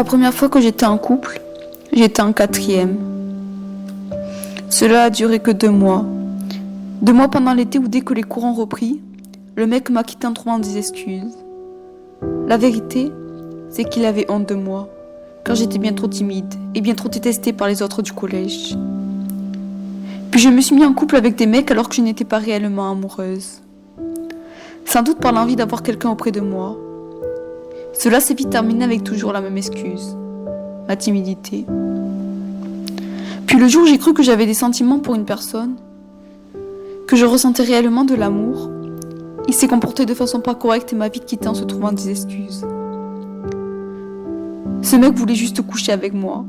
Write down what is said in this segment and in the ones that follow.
La première fois que j'étais en couple, j'étais en 4e. Cela a duré que 2 mois. 2 mois pendant l'été où dès que les cours ont repris, le mec m'a quitté en trouvant des excuses. La vérité, c'est qu'il avait honte de moi, car j'étais bien trop timide et bien trop détestée par les autres du collège. Puis je me suis mis en couple avec des mecs alors que je n'étais pas réellement amoureuse. Sans doute par l'envie d'avoir quelqu'un auprès de moi. Cela s'est vite terminé avec toujours la même excuse, ma timidité. Puis le jour où j'ai cru que j'avais des sentiments pour une personne, que je ressentais réellement de l'amour, il s'est comporté de façon pas correcte et m'a vite quitté en se trouvant des excuses. Ce mec voulait juste coucher avec moi.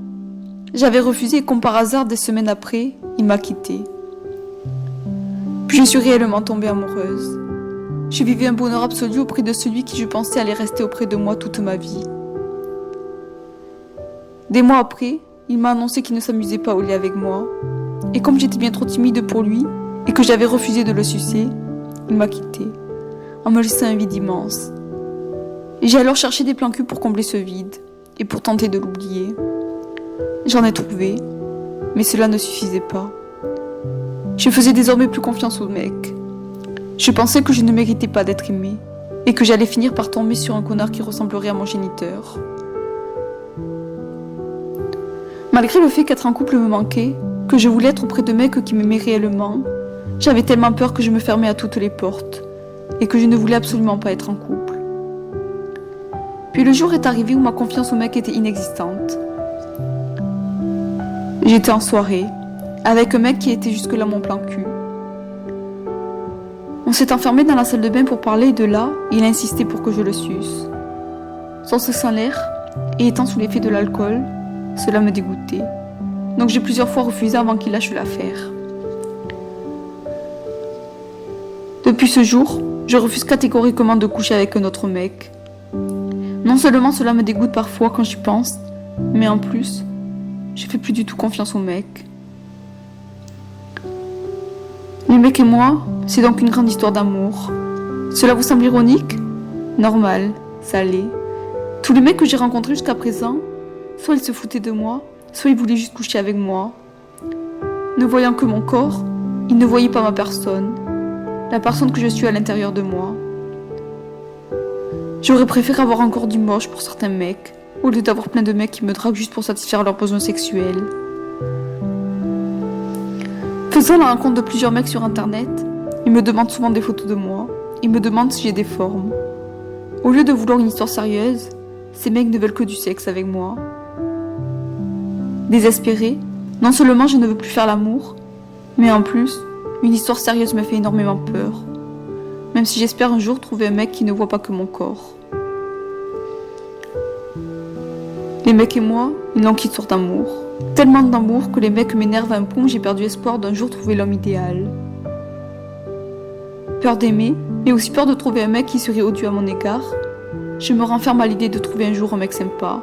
J'avais refusé et comme par hasard, des semaines après, il m'a quitté. Puis je suis réellement tombée amoureuse. Je vivais un bonheur absolu auprès de celui qui je pensais allait rester auprès de moi toute ma vie. Des mois après, il m'a annoncé qu'il ne s'amusait pas au lit avec moi. Et comme j'étais bien trop timide pour lui et que j'avais refusé de le sucer, il m'a quittée, en me laissant un vide immense. Et j'ai alors cherché des plans cul pour combler ce vide et pour tenter de l'oublier. J'en ai trouvé, mais cela ne suffisait pas. Je faisais désormais plus confiance au mec. Je pensais que je ne méritais pas d'être aimée et que j'allais finir par tomber sur un connard qui ressemblerait à mon géniteur. Malgré le fait qu'être en couple me manquait, que je voulais être auprès de mecs qui m'aimaient réellement, j'avais tellement peur que je me fermais à toutes les portes et que je ne voulais absolument pas être en couple. Puis le jour est arrivé où ma confiance au mec était inexistante. J'étais en soirée, avec un mec qui était jusque-là mon plan cul. On s'est enfermé dans la salle de bain pour parler et de là, il a insisté pour que je le suce. Sans sexe en l'air, et étant sous l'effet de l'alcool, cela me dégoûtait. Donc j'ai plusieurs fois refusé avant qu'il lâche l'affaire. Depuis ce jour, je refuse catégoriquement de coucher avec un autre mec. Non seulement cela me dégoûte parfois quand j'y pense, mais en plus, je fais plus du tout confiance aux mecs. Les mecs et moi, c'est donc une grande histoire d'amour. Cela vous semble ironique ? Normal, ça l'est. Tous les mecs que j'ai rencontrés jusqu'à présent, soit ils se foutaient de moi, soit ils voulaient juste coucher avec moi. Ne voyant que mon corps, ils ne voyaient pas ma personne, la personne que je suis à l'intérieur de moi. J'aurais préféré avoir encore du moche pour certains mecs, au lieu d'avoir plein de mecs qui me draguent juste pour satisfaire leurs besoins sexuels. Faisant la rencontre de plusieurs mecs sur internet, ils me demandent souvent des photos de moi, ils me demandent si j'ai des formes. Au lieu de vouloir une histoire sérieuse, ces mecs ne veulent que du sexe avec moi. Désespérée, non seulement je ne veux plus faire l'amour, mais en plus, une histoire sérieuse me fait énormément peur. Même si j'espère un jour trouver un mec qui ne voit pas que mon corps. Les mecs et moi, une longue histoire d'amour. Tellement d'amour que les mecs m'énervent à un point où j'ai perdu espoir d'un jour trouver l'homme idéal. Peur d'aimer, mais aussi peur de trouver un mec qui serait odieux à mon égard. Je me renferme à l'idée de trouver un jour un mec sympa.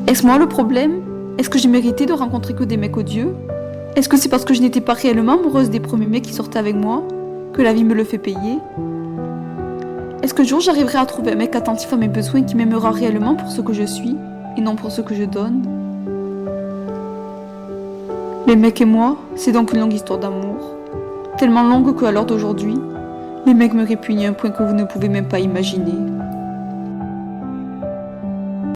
Est-ce moi le problème ? Est-ce que j'ai mérité de rencontrer que des mecs odieux ? Est-ce que c'est parce que je n'étais pas réellement amoureuse des premiers mecs qui sortaient avec moi que la vie me le fait payer ? Est-ce qu'un jour j'arriverai à trouver un mec attentif à mes besoins qui m'aimera réellement pour ce que je suis et non pour ce que je donne ? Les mecs et moi, c'est donc une longue histoire d'amour. Tellement longue qu'à l'heure d'aujourd'hui, les mecs me répugnent à un point que vous ne pouvez même pas imaginer.